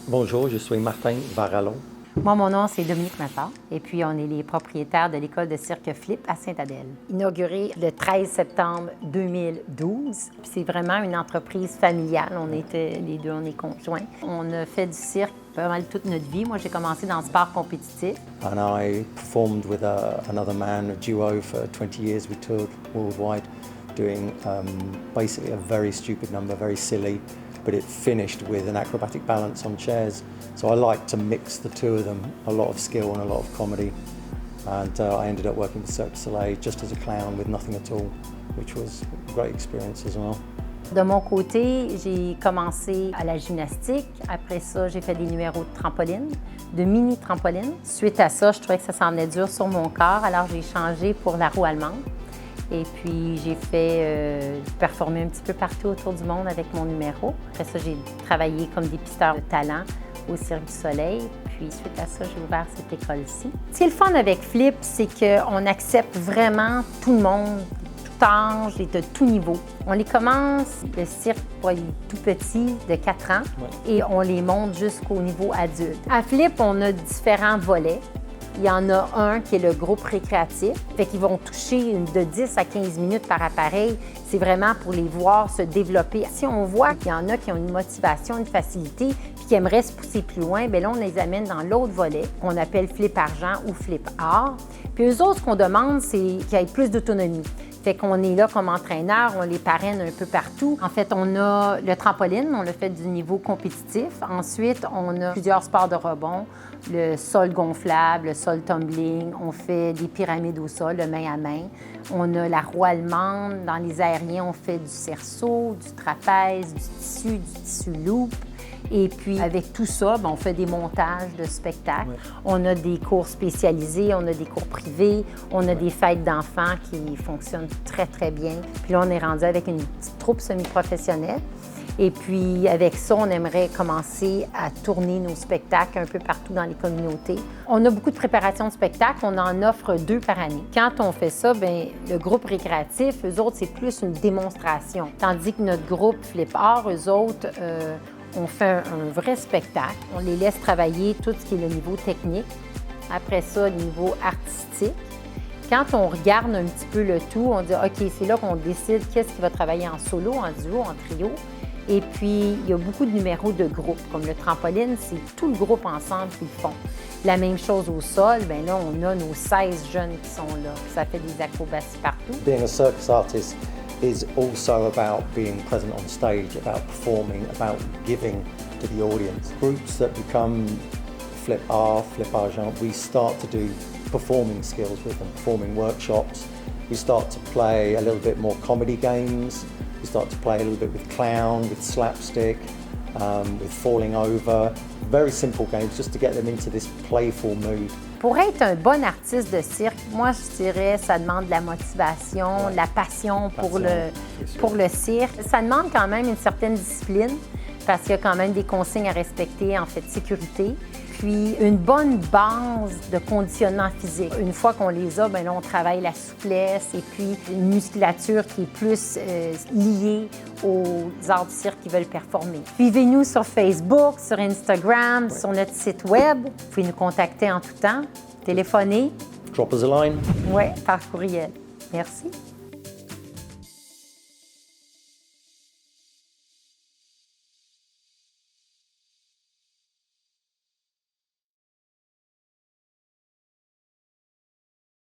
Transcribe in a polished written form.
Bonjour, je suis Martin Varallon. Moi, mon nom, c'est Dominique Massard et puis on est les propriétaires de l'école de cirque Flip à Sainte-Adèle. Inaugurée le 13 septembre 2012. Puis c'est vraiment une entreprise familiale. On était les deux, on est conjoints. On a fait du cirque pas mal toute notre vie. Moi, j'ai commencé dans le sport compétitif. And I performed with another man, a duo, for 20 years. We toured worldwide doing basically a very stupid number, very silly, but it finished with an acrobatic balance on chairs. So I like to mix the two of them, a lot of skill and a lot of comedy. And I ended up working with Cirque du Soleil just as a clown with nothing at all, which was a great experience as well. De mon côté, j'ai commencé à la gymnastique. Après ça, j'ai fait des numéros de trampoline, de mini-trampoline. Suite à ça, je trouvais que ça s'en venait dur sur mon corps, alors j'ai changé pour la roue allemande. Et puis, j'ai fait performer un petit peu partout autour du monde avec mon numéro. Après ça, j'ai travaillé comme dépisteur de talent au Cirque du Soleil. Puis, suite à ça, j'ai ouvert cette école-ci. Ce qui est le fun avec Flip, c'est qu'on accepte vraiment tout le monde, tout âge et de tout niveau. On les commence, le cirque, pour les tout petits, de 4 ans, et on les monte jusqu'au niveau adulte. À Flip, on a différents volets. Il y en a un qui est le groupe récréatif. Fait qu'ils vont toucher de 10 à 15 minutes par appareil. C'est vraiment pour les voir se développer. Si on voit qu'il y en a qui ont une motivation, une facilité, puis qui aimeraient se pousser plus loin, bien là, on les amène dans l'autre volet, qu'on appelle Flip Argent ou Flip Or. Puis eux autres, ce qu'on demande, c'est qu'ils aient plus d'autonomie. Fait qu'on est là comme entraîneur, on les parraine un peu partout. En fait, on a le trampoline, on le fait du niveau compétitif. Ensuite, on a plusieurs sports de rebond, le sol gonflable, le sol tumbling. On fait des pyramides au sol, le main à main. On a la roue allemande. Dans les aériens, on fait du cerceau, du trapèze, du tissu loop. Et puis, avec tout ça, on fait des montages de spectacles. Ouais. On a des cours spécialisés, on a des cours privés, on a des fêtes d'enfants qui fonctionnent très, très bien. Puis là, on est rendu avec une petite troupe semi-professionnelle. Et puis, avec ça, on aimerait commencer à tourner nos spectacles un peu partout dans les communautés. On a beaucoup de préparation de spectacles. On en offre 2 par année. Quand on fait ça, bien, le groupe récréatif, eux autres, c'est plus une démonstration. Tandis que notre groupe Flip Art, eux autres, on fait un vrai spectacle. On les laisse travailler tout ce qui est le niveau technique. Après ça, le niveau artistique. Quand on regarde un petit peu le tout, on dit « OK, c'est là qu'on décide qu'est-ce qui va travailler en solo, en duo, en trio. » Et puis, il y a beaucoup de numéros de groupe. Comme le trampoline, c'est tout le groupe ensemble qui le font. La même chose au sol, bien là, on a nos 16 jeunes qui sont là. Ça fait des acrobaties partout. Being a circus artist is also about being present on stage, about performing, about giving to the audience. Groups that become Flip Art, Flip Argent, we start to do performing skills with them, performing workshops. We start to play a little bit more comedy games. We start to play a little bit with clown, with slapstick, with falling over. Very simple games just to get them into this playful mood. Pour être un bon artiste de cirque, moi, je dirais ça demande de la motivation, de la passion pour le cirque. Ça demande quand même une certaine discipline parce qu'il y a quand même des consignes à respecter, en fait, de sécurité. Puis une bonne base de conditionnement physique. Une fois qu'on les a, bien là, on travaille la souplesse et puis une musculature qui est plus liée aux arts du cirque qui veulent performer. Suivez-nous sur Facebook, sur Instagram, sur notre site web. Vous pouvez nous contacter en tout temps, téléphoner. Drop us a line. Oui, par courriel. Merci.